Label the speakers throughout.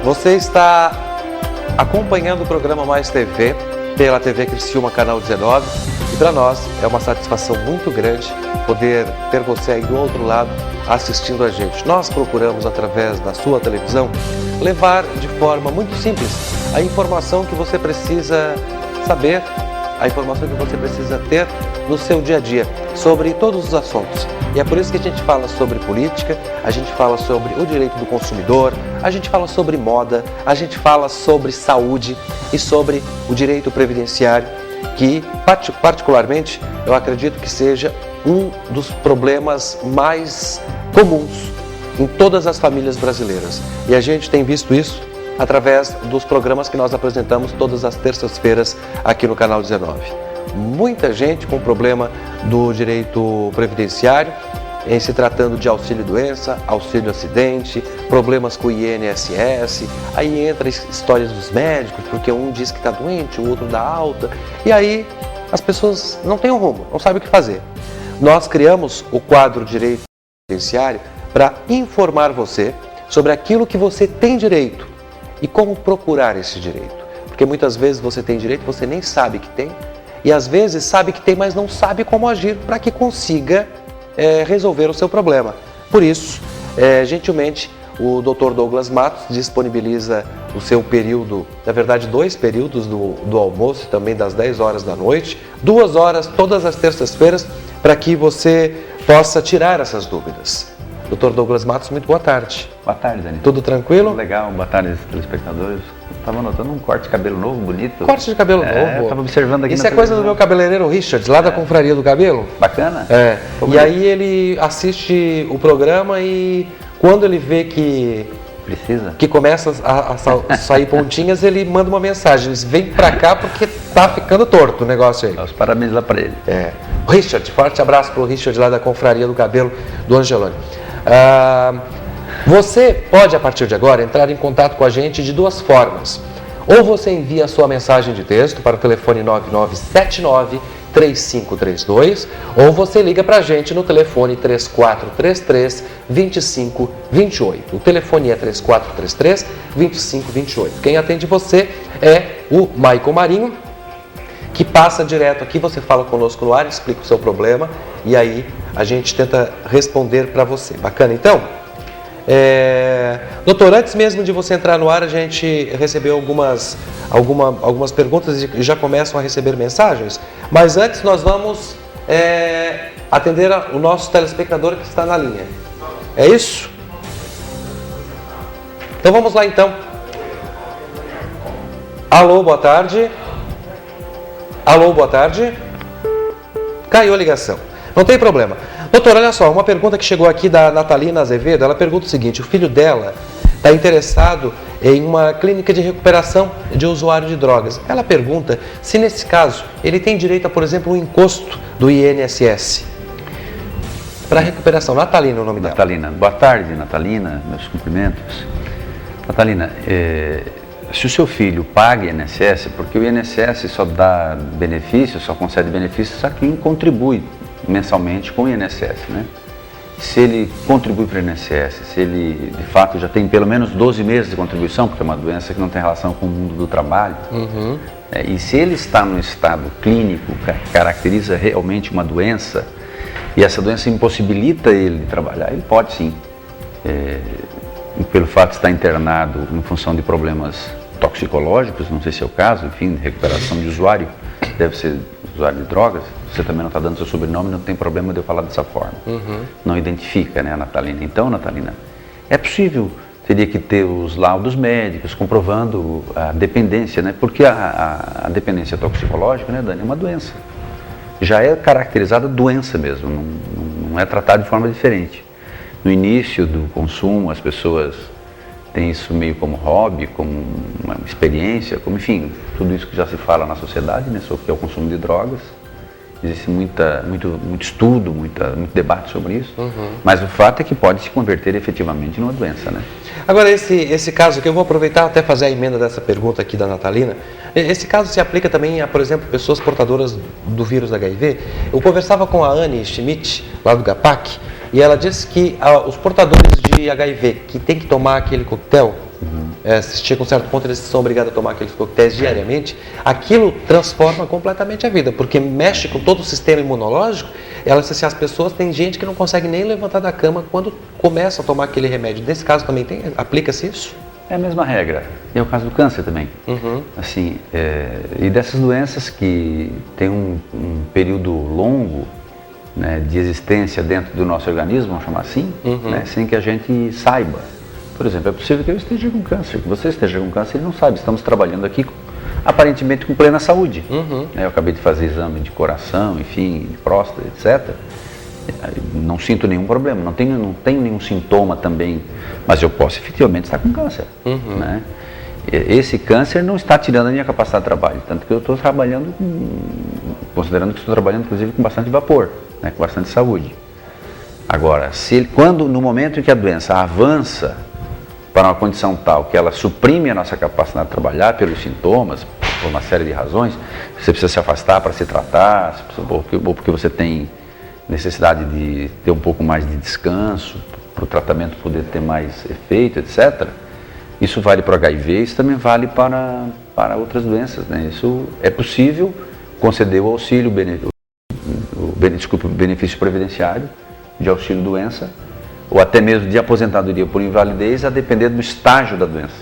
Speaker 1: Você está acompanhando o programa Mais TV pela TV Criciúma, canal 19. E para nós é uma satisfação muito grande poder ter você aí do outro lado assistindo a gente. Nós procuramos, através da sua televisão, levar de forma muito simples a informação que você precisa saber, a informação que você precisa ter no seu dia a dia, sobre todos os assuntos. E é por isso que a gente fala sobre política, a gente fala sobre o direito do consumidor, a gente fala sobre moda, a gente fala sobre saúde e sobre o direito previdenciário, que particularmente eu acredito que seja um dos problemas mais comuns em todas as famílias brasileiras. E a gente tem visto isso através dos programas que nós apresentamos todas as terças-feiras aqui no canal 19. Muita gente com problema do direito previdenciário, em se tratando de auxílio-doença, auxílio-acidente, problemas com o INSS, aí entra histórias dos médicos, porque um diz que está doente, o outro dá alta, e aí as pessoas não têm um rumo, não sabem o que fazer. Nós criamos o quadro Direito Previdenciário para informar você sobre aquilo que você tem direito e como procurar esse direito. Porque muitas vezes você tem direito, você nem sabe que tem, e às vezes sabe que tem, mas não sabe como agir para que consiga resolver o seu problema. Por isso, gentilmente, o Dr. Douglas Matos disponibiliza o seu período, na verdade 2 períodos do almoço, também das 10 horas da noite, 2 horas todas as terças-feiras, para que você possa tirar essas dúvidas. Dr. Douglas Matos, muito boa tarde.
Speaker 2: Boa tarde, Dani.
Speaker 1: Tudo tranquilo?
Speaker 2: Tudo legal, boa tarde, telespectadores. Estava notando um corte de cabelo novo, bonito.
Speaker 1: Corte de cabelo novo?
Speaker 2: Estava observando aqui.
Speaker 1: Isso é coisa do meu cabeleireiro Richard, lá da Confraria do Cabelo.
Speaker 2: Bacana.
Speaker 1: E aí ele assiste o programa e quando ele vê que começa a sair pontinhas, ele manda uma mensagem. Ele diz, vem pra cá porque tá ficando torto o negócio aí.
Speaker 2: Os parabéns lá para ele.
Speaker 1: Richard, forte abraço pro Richard lá da Confraria do Cabelo do Angeloni. Você pode, a partir de agora, entrar em contato com a gente de 2 formas. Ou você envia a sua mensagem de texto para o telefone 9979-3532, ou você liga para a gente no telefone 3433-2528. O telefone é 3433-2528. Quem atende você é o Michael Marinho, que passa direto aqui, você fala conosco no ar, explica o seu problema e aí a gente tenta responder para você. Bacana, então? Doutor, antes mesmo de você entrar no ar, a gente recebeu algumas perguntas e já começam a receber mensagens, mas antes nós vamos atender o nosso telespectador que está na linha. É isso? Então vamos lá então. Alô, boa tarde. Alô, boa tarde. Caiu a ligação. Não tem problema. Doutor, olha só, uma pergunta que chegou aqui da Natalina Azevedo, ela pergunta o seguinte, o filho dela está interessado em uma clínica de recuperação de usuário de drogas. Ela pergunta se nesse caso ele tem direito a, por exemplo, um encosto do INSS para recuperação. Natalina é o nome dela.
Speaker 2: Natalina, boa tarde, Natalina, meus cumprimentos. Natalina, se o seu filho paga INSS, porque o INSS só dá benefício, só concede benefícios a quem contribui mensalmente com o INSS, né? Se ele contribui para o INSS, se ele de fato já tem pelo menos 12 meses de contribuição, porque é uma doença que não tem relação com o mundo do trabalho, e se ele está no estado clínico que caracteriza realmente uma doença, e essa doença impossibilita ele de trabalhar, ele pode sim, pelo fato de estar internado em função de problemas toxicológicos, não sei se é o caso, enfim, de recuperação de usuário, deve ser usuário de drogas, você também não está dando seu sobrenome, não tem problema de eu falar dessa forma. Não identifica, né, a Natalina. Então, Natalina, é possível, teria que ter os laudos médicos comprovando a dependência, né, porque a dependência toxicológica, né, Dani, é uma doença. Já é caracterizada doença mesmo, não é tratada de forma diferente. No início do consumo, as pessoas têm isso meio como hobby, como uma experiência, como, enfim, tudo isso que já se fala na sociedade, né, sobre o que é o consumo de drogas. Existe muito estudo, muito debate sobre isso, mas o fato é que pode se converter efetivamente numa doença, né?
Speaker 1: Agora, esse caso aqui, eu vou aproveitar até fazer a emenda dessa pergunta aqui da Natalina. Esse caso se aplica também a, por exemplo, pessoas portadoras do vírus HIV. Eu conversava com a Anne Schmidt, lá do GAPAC, e ela disse que os portadores de HIV que tem que tomar aquele coquetel, se chega a um certo ponto eles são obrigados a tomar aqueles coquetéis diariamente, aquilo transforma completamente a vida, porque mexe com todo o sistema imunológico. As pessoas, tem gente que não consegue nem levantar da cama quando começa a tomar aquele remédio. Nesse caso também aplica-se isso?
Speaker 2: É a mesma regra. E é o caso do câncer também. Assim, e dessas doenças que tem um período longo, né, de existência dentro do nosso organismo, vamos chamar assim, né, sem que a gente saiba. Por exemplo, é possível que eu esteja com câncer, que você esteja com câncer e não sabe. Estamos trabalhando aqui aparentemente com plena saúde. Eu acabei de fazer exame de coração, enfim, de próstata, etc. Não sinto nenhum problema, não tenho nenhum sintoma também, mas eu posso efetivamente estar com câncer. Né? Esse câncer não está tirando a minha capacidade de trabalho, tanto que eu estou trabalhando, considerando que estou trabalhando inclusive com bastante vapor, né, com bastante saúde. Agora, no momento em que a doença avança para uma condição tal que ela suprime a nossa capacidade de trabalhar pelos sintomas, por uma série de razões, você precisa se afastar para se tratar, ou porque você tem necessidade de ter um pouco mais de descanso, para o tratamento poder ter mais efeito, etc. Isso vale para o HIV, isso também vale para outras doenças, né? Isso é possível conceder o auxílio, o benefício previdenciário de auxílio doença, ou até mesmo de aposentadoria por invalidez, a depender do estágio da doença,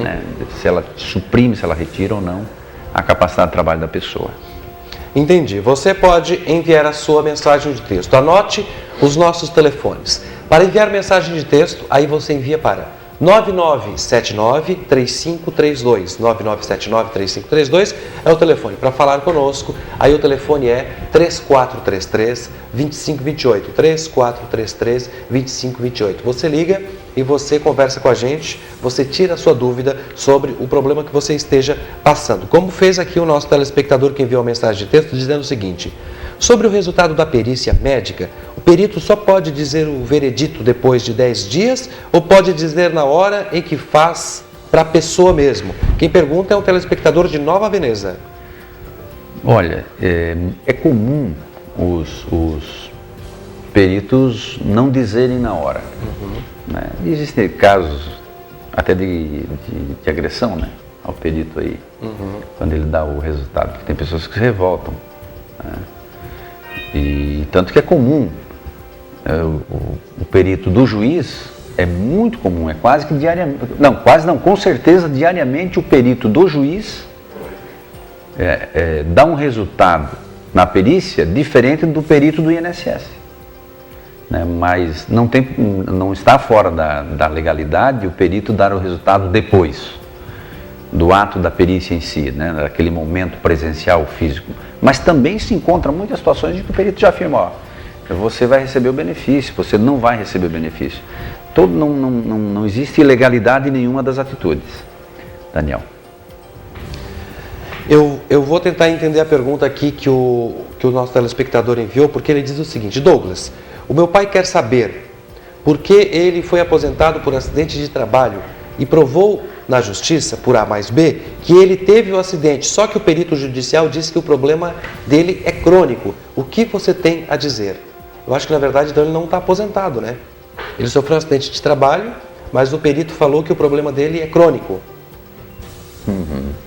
Speaker 2: né? Se ela suprime, se ela retira ou não a capacidade de trabalho da pessoa.
Speaker 1: Entendi. Você pode enviar a sua mensagem de texto. Anote os nossos telefones. Para enviar mensagem de texto, aí você envia para 9979-3532. 9979-3532 é o telefone para falar conosco. Aí o telefone é 3433-2528. 3433-2528. Você liga e você conversa com a gente, você tira a sua dúvida sobre o problema que você esteja passando. Como fez aqui o nosso telespectador que enviou a mensagem de texto dizendo o seguinte: sobre o resultado da perícia médica, o perito só pode dizer o veredito depois de 10 dias ou pode dizer na hora em que faz para a pessoa mesmo? Quem pergunta é um telespectador de Nova Veneza.
Speaker 2: Olha, é comum os peritos não dizerem na hora. Né? Existem casos até de agressão, né, ao perito aí, quando ele dá o resultado, porque tem pessoas que se revoltam. Né? E tanto que é comum, o perito do juiz é muito comum, é quase que diariamente, com certeza diariamente o perito do juiz dá um resultado na perícia diferente do perito do INSS. Né? Mas não está fora da legalidade o perito dar o resultado depois do ato da perícia em si, né? Daquele momento presencial, físico. Mas também se encontra muitas situações de que o perito já afirma, ó, você vai receber o benefício, você não vai receber o benefício. Não existe ilegalidade em nenhuma das atitudes. Daniel.
Speaker 1: Eu vou tentar entender a pergunta aqui que o nosso telespectador enviou, porque ele diz o seguinte: Douglas, o meu pai quer saber por que ele foi aposentado por acidente de trabalho e provou na justiça, por A mais B, que ele teve o acidente, só que o perito judicial disse que o problema dele é crônico. O que você tem a dizer? Eu acho que na verdade então ele não está aposentado, né? Ele sofreu um acidente de trabalho, mas o perito falou que o problema dele é crônico.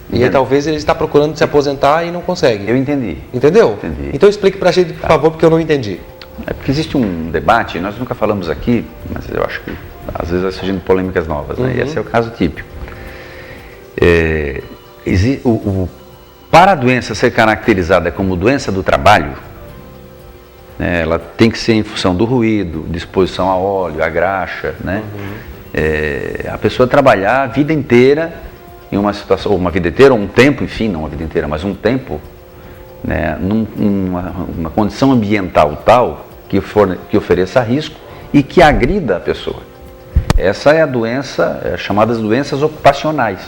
Speaker 1: E aí, talvez ele está procurando se aposentar e não consegue.
Speaker 2: Eu entendi.
Speaker 1: Entendeu?
Speaker 2: Entendi.
Speaker 1: Então explique para a gente, por favor, porque eu não entendi.
Speaker 2: É porque existe um debate, nós nunca falamos aqui, mas eu acho que às vezes vai surgindo polêmicas novas, né? E esse é o caso típico. Para a doença ser caracterizada como doença do trabalho, né, ela tem que ser em função do ruído, disposição a óleo, a graxa, né? A pessoa trabalhar a vida inteira em uma situação, ou uma vida inteira, ou um tempo, enfim, não uma vida inteira, mas um tempo, né, numa condição ambiental tal que ofereça risco e que agrida a pessoa. Essa é a doença, chamadas doenças ocupacionais,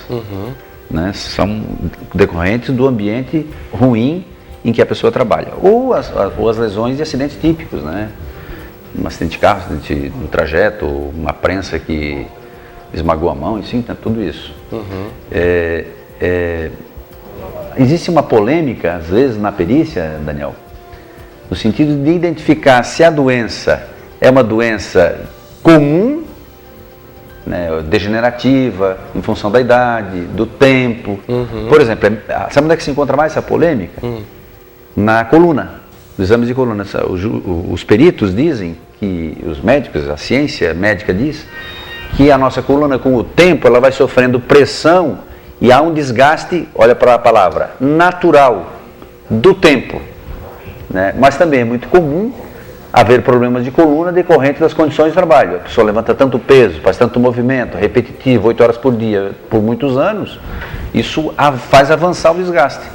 Speaker 2: né, são decorrentes do ambiente ruim em que a pessoa trabalha, ou as lesões de acidentes típicos, né, um acidente de carro, acidente no trajeto, uma prensa que esmagou a mão, enfim, tudo isso. Existe uma polêmica, às vezes, na perícia, Daniel, no sentido de identificar se a doença é uma doença comum, né, né, degenerativa, em função da idade, do tempo. Por exemplo, sabe onde é que se encontra mais essa polêmica? Na coluna, nos exames de coluna. Os peritos dizem que, os médicos, a ciência médica diz, que a nossa coluna, com o tempo, ela vai sofrendo pressão e há um desgaste, olha para a palavra, natural, do tempo. Né? Mas também é muito comum haver problemas de coluna decorrentes das condições de trabalho. A pessoa levanta tanto peso, faz tanto movimento, repetitivo, 8 horas por dia, por muitos anos, isso faz avançar o desgaste.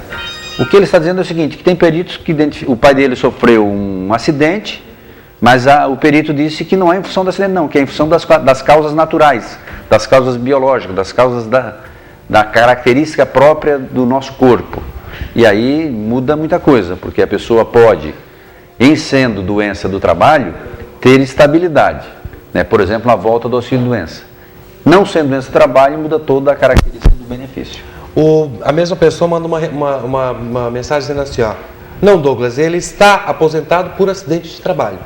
Speaker 2: O que ele está dizendo é o seguinte, que tem peritos que o pai dele sofreu um acidente, mas o perito disse que não é em função do acidente não, que é em função das causas naturais, das causas biológicas, das causas da característica própria do nosso corpo. E aí muda muita coisa, porque a pessoa pode, em sendo doença do trabalho, ter estabilidade. Né? Por exemplo, a volta do auxílio-doença. Não sendo doença do trabalho, muda toda a característica do benefício.
Speaker 1: A mesma pessoa manda uma mensagem dizendo assim, ó, não, Douglas, ele está aposentado por acidente de trabalho.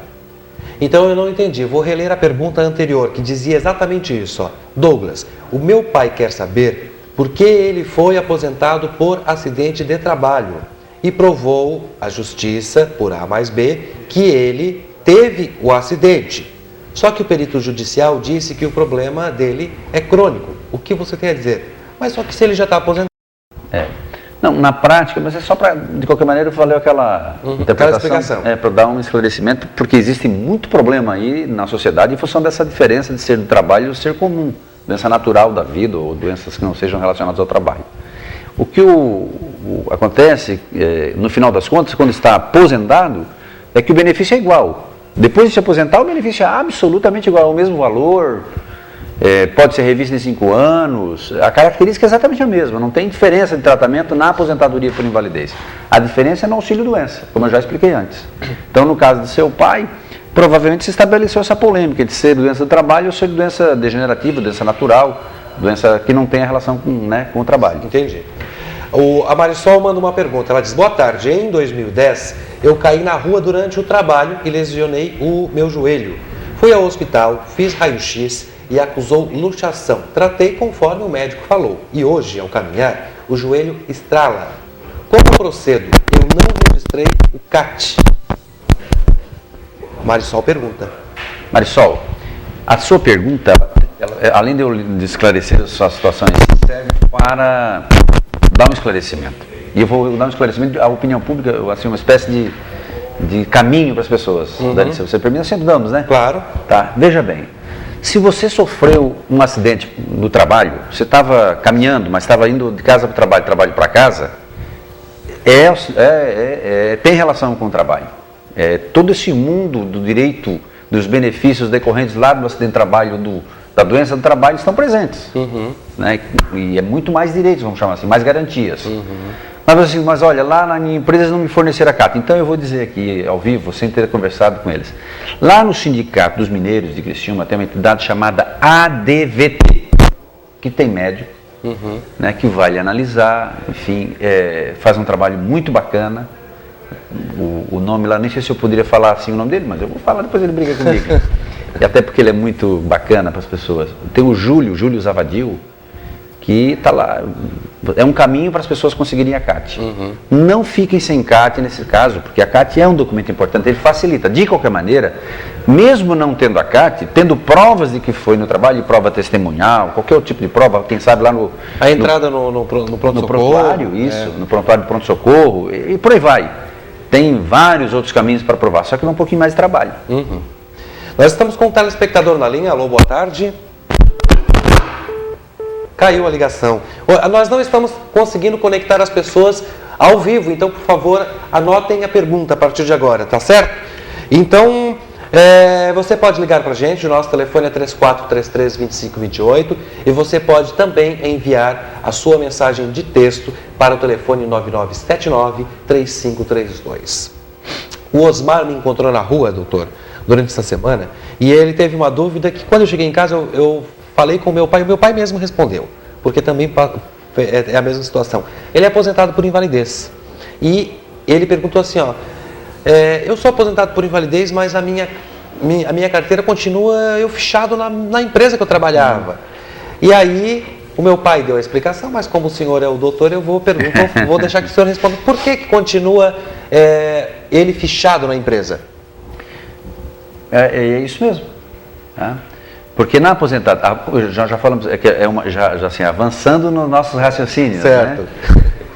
Speaker 1: Então eu não entendi, vou reler a pergunta anterior, que dizia exatamente isso, ó. Douglas, o meu pai quer saber por que ele foi aposentado por acidente de trabalho e provou a justiça, por A mais B, que ele teve o acidente. Só que o perito judicial disse que o problema dele é crônico. O que você tem a dizer? Mas só que se ele já está aposentado...
Speaker 2: Não, na prática, mas é só para, de qualquer maneira, eu falei aquela interpretação, para dar um esclarecimento, porque existe muito problema aí na sociedade em função dessa diferença de ser do trabalho e ser comum, doença natural da vida ou doenças que não sejam relacionadas ao trabalho. O que acontece, no final das contas, quando está aposentado, é que o benefício é igual. Depois de se aposentar, o benefício é absolutamente igual, o mesmo valor, pode ser revisto em 5 anos, a característica é exatamente a mesma, não tem diferença de tratamento na aposentadoria por invalidez. A diferença é no auxílio-doença, como eu já expliquei antes. Então, no caso do seu pai, provavelmente se estabeleceu essa polêmica de ser doença do trabalho ou ser doença degenerativa, doença natural, doença que não tem a relação com o trabalho.
Speaker 1: Entendi. A Marisol manda uma pergunta, ela diz, boa tarde, em 2010 eu caí na rua durante o trabalho e lesionei o meu joelho. Fui ao hospital, fiz raio-x e acusou luxação. Tratei conforme o médico falou e hoje, ao caminhar, o joelho estrala. Como procedo? Eu não registrei o CAT. Marisol pergunta.
Speaker 2: Marisol, a sua pergunta, além de eu esclarecer a sua situação, serve para dar um esclarecimento. E eu vou dar um esclarecimento à opinião pública, assim, uma espécie de caminho para as pessoas. Se você permite, sempre damos, né?
Speaker 1: Claro.
Speaker 2: Tá, veja bem. Se você sofreu um acidente no trabalho, você estava caminhando, mas estava indo de casa para o trabalho para casa, tem relação com o trabalho. Todo esse mundo do direito, dos benefícios decorrentes lá do acidente de trabalho, da doença do trabalho, estão presentes. Né? E é muito mais direitos, vamos chamar assim, mais garantias. Mas olha, lá na minha empresa não me forneceram a CAT. Então eu vou dizer aqui ao vivo, sem ter conversado com eles. Lá no Sindicato dos Mineiros de Criciúma tem uma entidade chamada ADVT, que tem médico, né, que vai lhe analisar, enfim, faz um trabalho muito bacana. O nome lá, nem sei se eu poderia falar assim o nome dele, mas eu vou falar, depois ele briga comigo. E até porque ele é muito bacana para as pessoas. Tem o Júlio Zavadil, que está lá, é um caminho para as pessoas conseguirem a CAT. Não fiquem sem CAT nesse caso, porque a CAT é um documento importante, ele facilita. De qualquer maneira, mesmo não tendo a CAT, tendo provas de que foi no trabalho, prova testemunhal, qualquer outro tipo de prova, quem sabe lá
Speaker 1: a entrada no pronto-socorro.
Speaker 2: No prontuário, isso, no prontuário de pronto-socorro, e por aí vai. Tem vários outros caminhos para provar, só que dá um pouquinho mais de trabalho.
Speaker 1: Nós estamos com um telespectador na linha. Alô, boa tarde. Caiu a ligação. Nós não estamos conseguindo conectar as pessoas ao vivo, então, por favor, anotem a pergunta a partir de agora, tá certo? Então, você pode ligar para a gente, o nosso telefone é 3433-2528 e você pode também enviar a sua mensagem de texto para o telefone 9979-3532. O Osmar me encontrou na rua, doutor, durante essa semana, e ele teve uma dúvida que quando eu cheguei em casa eu falei com o meu pai mesmo respondeu, porque também é a mesma situação. Ele é aposentado por invalidez e ele perguntou assim, ó, eu sou aposentado por invalidez, mas a minha a minha carteira continua eu fichado na empresa que eu trabalhava. E aí o meu pai deu a explicação, mas como o senhor é o doutor, eu vou deixar que o senhor responda. Por que continua ele fichado na empresa?
Speaker 2: É isso mesmo. Tá? Porque na aposentadoria, já falamos, assim, avançando nos nossos raciocínios,
Speaker 1: certo.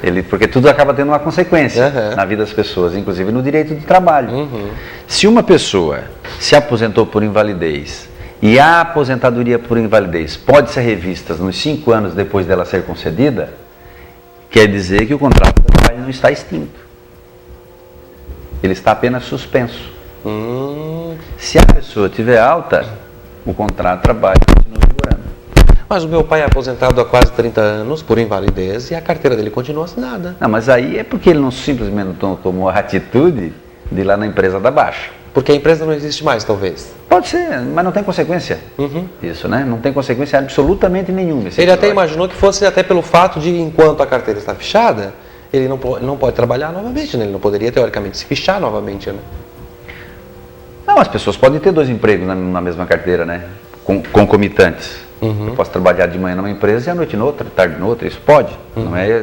Speaker 2: Né? Porque tudo acaba tendo uma consequência na vida das pessoas, inclusive no direito do trabalho. Se uma pessoa se aposentou por invalidez e a aposentadoria por invalidez pode ser revista nos 5 anos depois dela ser concedida, quer dizer que o contrato de trabalho não está extinto. Ele está apenas suspenso. Se a pessoa tiver alta, o contrato de trabalho continua vigorando.
Speaker 1: Mas o meu pai é aposentado há quase 30 anos por invalidez e a carteira dele continua assinada.
Speaker 2: Não, mas aí é porque ele não simplesmente tomou a atitude de ir lá na empresa da baixa.
Speaker 1: Porque a empresa não existe mais, talvez.
Speaker 2: Pode ser, mas não tem consequência. Isso, né? Não tem consequência absolutamente nenhuma.
Speaker 1: Ele até imaginou que fosse até pelo fato de, enquanto a carteira está fichada, ele não pode trabalhar novamente, né? Ele não poderia, teoricamente, se fichar novamente, né?
Speaker 2: Não, as pessoas podem ter 2 empregos na mesma carteira, né? Concomitantes. Eu posso trabalhar de manhã numa empresa e à noite noutra, tarde noutra, isso pode. Não é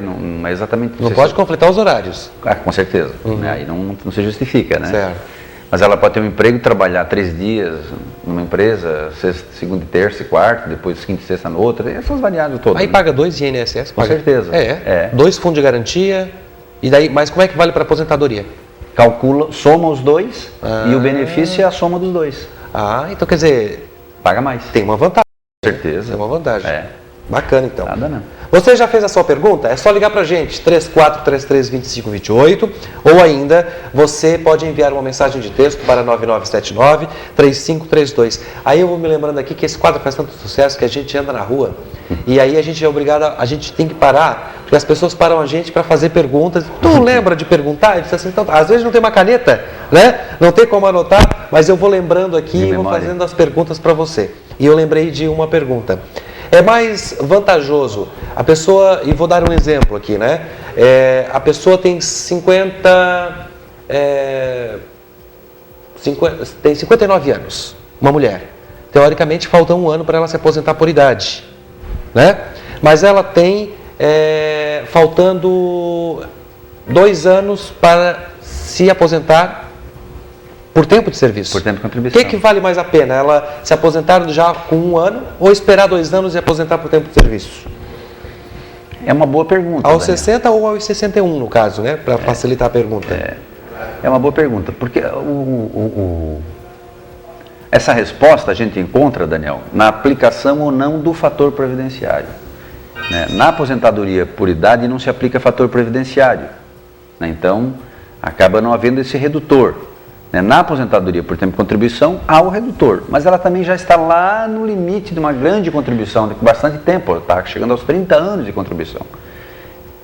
Speaker 2: exatamente...
Speaker 1: Não pode conflitar os horários.
Speaker 2: Com certeza. Aí não se justifica, né?
Speaker 1: Certo.
Speaker 2: Mas ela pode ter um emprego e trabalhar 3 dias numa empresa, segunda e terça e quarta, depois quinta e sexta noutra, essas variáveis todas.
Speaker 1: Aí paga 2 de INSS?
Speaker 2: Com certeza.
Speaker 1: 2 fundos de garantia, e daí, mas como é que vale para aposentadoria?
Speaker 2: Calcula, soma os 2 e o benefício é a soma dos 2.
Speaker 1: Então quer dizer...
Speaker 2: Paga mais.
Speaker 1: Tem uma vantagem.
Speaker 2: Com certeza.
Speaker 1: Tem uma vantagem. Bacana, então.
Speaker 2: Nada não.
Speaker 1: Você já fez a sua pergunta? É só ligar para a gente, 3433-2528, ou ainda você pode enviar uma mensagem de texto para 9979-3532. Aí eu vou me lembrando aqui que esse quadro faz tanto sucesso que a gente anda na rua e aí a gente é obrigado, a gente tem que parar, porque as pessoas param a gente para fazer perguntas. Tu lembra de perguntar? Diz assim, então, às vezes não tem uma caneta, né? Não tem como anotar, mas eu vou lembrando aqui e vou fazendo as perguntas para você. E eu lembrei de uma pergunta. É mais vantajoso a pessoa, e vou dar um exemplo aqui, né? A pessoa tem 59 anos, uma mulher. Teoricamente falta 1 ano para ela se aposentar por idade, né? Mas ela tem faltando 2 anos para se aposentar por tempo de serviço.
Speaker 2: Por tempo de contribuição.
Speaker 1: O que vale mais a pena? Ela se aposentar já com 1 ano ou esperar 2 anos e aposentar por tempo de serviço?
Speaker 2: É uma boa pergunta.
Speaker 1: Aos 60 ou aos 61, no caso, né? Para facilitar a pergunta.
Speaker 2: É uma boa pergunta, porque essa resposta a gente encontra, Daniel, na aplicação ou não do fator previdenciário. Né? Na aposentadoria por idade não se aplica fator previdenciário. Né? Então, acaba não havendo esse redutor. Na aposentadoria por tempo de contribuição, há o redutor, mas ela também já está lá no limite de uma grande contribuição, de bastante tempo, está chegando aos 30 anos de contribuição.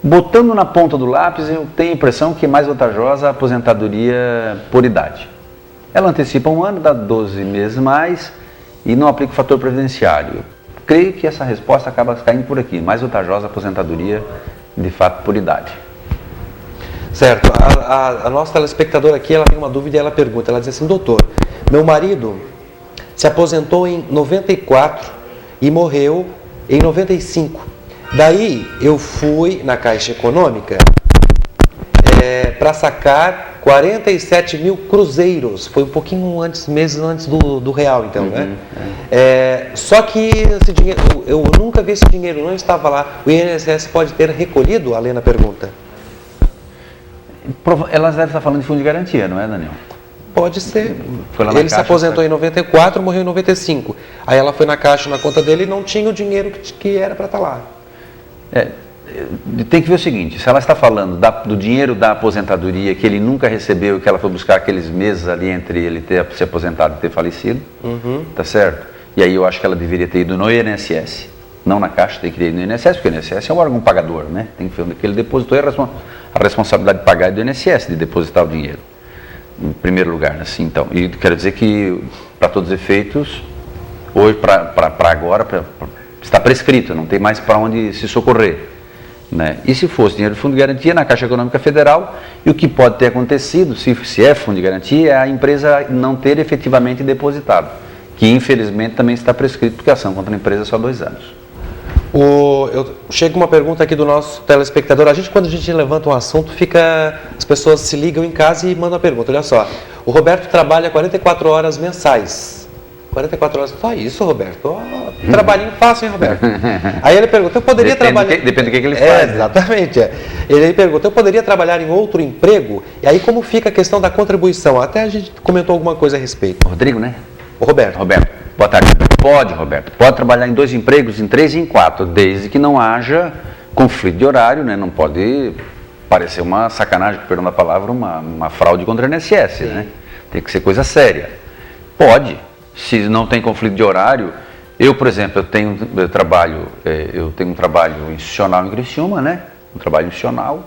Speaker 2: Botando na ponta do lápis, eu tenho a impressão que é mais vantajosa a aposentadoria por idade. Ela antecipa 1 ano, dá 12 meses mais e não aplica o fator previdenciário. Creio que essa resposta acaba caindo por aqui, mais vantajosa a aposentadoria de fato por idade.
Speaker 1: Certo, a nossa telespectadora aqui, ela tem uma dúvida e ela pergunta, ela diz assim, doutor, meu marido se aposentou em 94 e morreu em 95. Daí eu fui na Caixa Econômica para sacar 47 mil cruzeiros, foi um pouquinho meses antes do real, então, né? Só que esse dinheiro, eu nunca vi esse dinheiro, não estava lá. O INSS pode ter recolhido? A Lena pergunta.
Speaker 2: Elas devem estar falando de fundo de garantia, não é, Daniel?
Speaker 1: Pode ser. Ele se aposentou em 94, morreu em 95. Aí ela foi na Caixa, na conta dele, e não tinha o dinheiro que era para estar lá.
Speaker 2: Tem que ver o seguinte, se ela está falando do dinheiro da aposentadoria que ele nunca recebeu, que ela foi buscar aqueles meses ali entre ele ter se aposentado e ter falecido, tá certo? E aí eu acho que ela deveria ter ido no INSS, não na Caixa, tem que ir no INSS, porque o INSS é um órgão pagador, né? Tem que ver onde ele depositou e a responsabilidade de pagar é do INSS, de depositar o dinheiro, em primeiro lugar, assim, então. E quero dizer que, para todos os efeitos, hoje, para agora, está prescrito, não tem mais para onde se socorrer. Né? E se fosse dinheiro de fundo de garantia na Caixa Econômica Federal, e o que pode ter acontecido, se é fundo de garantia, é a empresa não ter efetivamente depositado, que infelizmente também está prescrito, porque a ação contra a empresa é só 2 anos.
Speaker 1: Chega uma pergunta aqui do nosso telespectador. Quando a gente levanta um assunto, as pessoas se ligam em casa e mandam a pergunta. Olha só, o Roberto trabalha 44 horas mensais. 44 horas, só isso, Roberto? Trabalhinho fácil, hein, Roberto? Aí ele pergunta, eu poderia trabalhar...
Speaker 2: Depende do que ele faz. Né?
Speaker 1: Exatamente. Ele pergunta, eu poderia trabalhar em outro emprego? E aí como fica a questão da contribuição? Até a gente comentou alguma coisa a respeito.
Speaker 2: Rodrigo, né?
Speaker 1: O Roberto.
Speaker 2: Roberto, boa tarde. Pode, Roberto. Pode trabalhar em 2 empregos, em 3 e em 4, desde que não haja conflito de horário, né? Não pode parecer uma sacanagem, perdão a palavra, uma fraude contra o INSS, né? Tem que ser coisa séria. Pode. Se não tem conflito de horário, eu, por exemplo, eu tenho um trabalho institucional em Criciúma, né? Um trabalho institucional,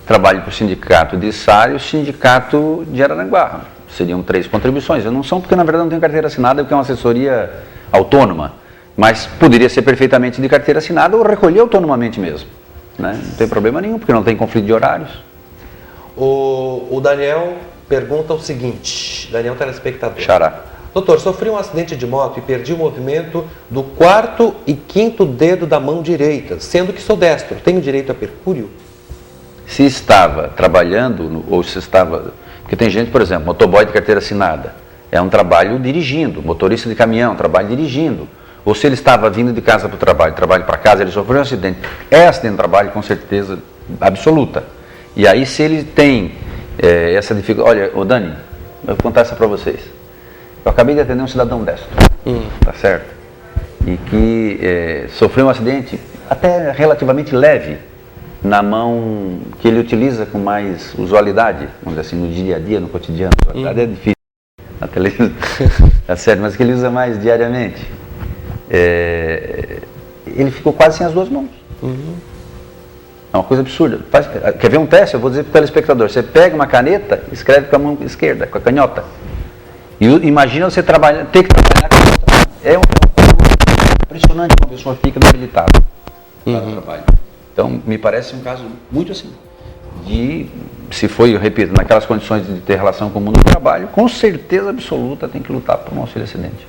Speaker 2: trabalho para o sindicato de Içara e o sindicato de Araranguá. Seriam 3 contribuições. Eu não são porque, na verdade, não tenho carteira assinada, porque é uma assessoria autônoma, mas poderia ser perfeitamente de carteira assinada ou recolher autonomamente mesmo. Né? Não tem problema nenhum, porque não tem conflito de horários.
Speaker 1: O Daniel pergunta o seguinte, Daniel telespectador.
Speaker 2: Xará.
Speaker 1: Doutor, sofri um acidente de moto e perdi o movimento do 4º e 5º dedo da mão direita, sendo que sou destro. Tenho direito a percúrio?
Speaker 2: Se estava trabalhando, ou se estava... Porque tem gente, por exemplo, motoboy de carteira assinada, é um trabalho dirigindo, motorista de caminhão, trabalho dirigindo. Ou se ele estava vindo de casa para o trabalho para casa, ele sofreu um acidente. É acidente de trabalho, com certeza absoluta. E aí, se ele tem essa dificuldade... Olha, ô Dani, eu vou contar essa para vocês. Eu acabei de atender um cidadão destro, tá certo? E que sofreu um acidente até relativamente leve na mão que ele utiliza com mais usualidade, vamos dizer assim, no dia a dia, no cotidiano. Usualidade é difícil na televisão, tá certo? Mas que ele usa mais diariamente. Ele ficou quase sem as 2 mãos. É uma coisa absurda. Quer ver um teste? Eu vou dizer para o telespectador. Você pega uma caneta e escreve com a mão esquerda, com a canhota. E imagina você ter que trabalhar com a outra mão. É impressionante como a pessoa fica debilitada para o trabalho. Então, me parece um caso muito assim. Se foi, eu repito, naquelas condições de ter relação com o mundo do trabalho, com certeza absoluta tem que lutar por um auxílio acidente.